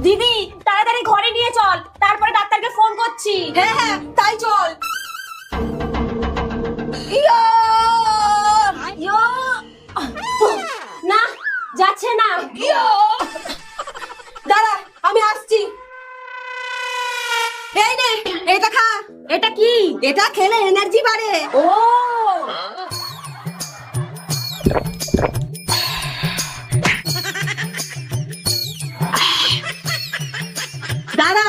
দিদি তাড়াতাড়ি ঘরে নিয়ে চল, তারপরে ডাক্তারকে ফোন করছি। হ্যাঁ হ্যাঁ তাই চল। ইয়া! ইয়ো! না, যাচ্ছে না। ইয়া! দাঁড়া আমি আসছি। এই নে এটা খা। এটা কি? এটা খেলে এনার্জি বাড়ে। ও দাঁড়া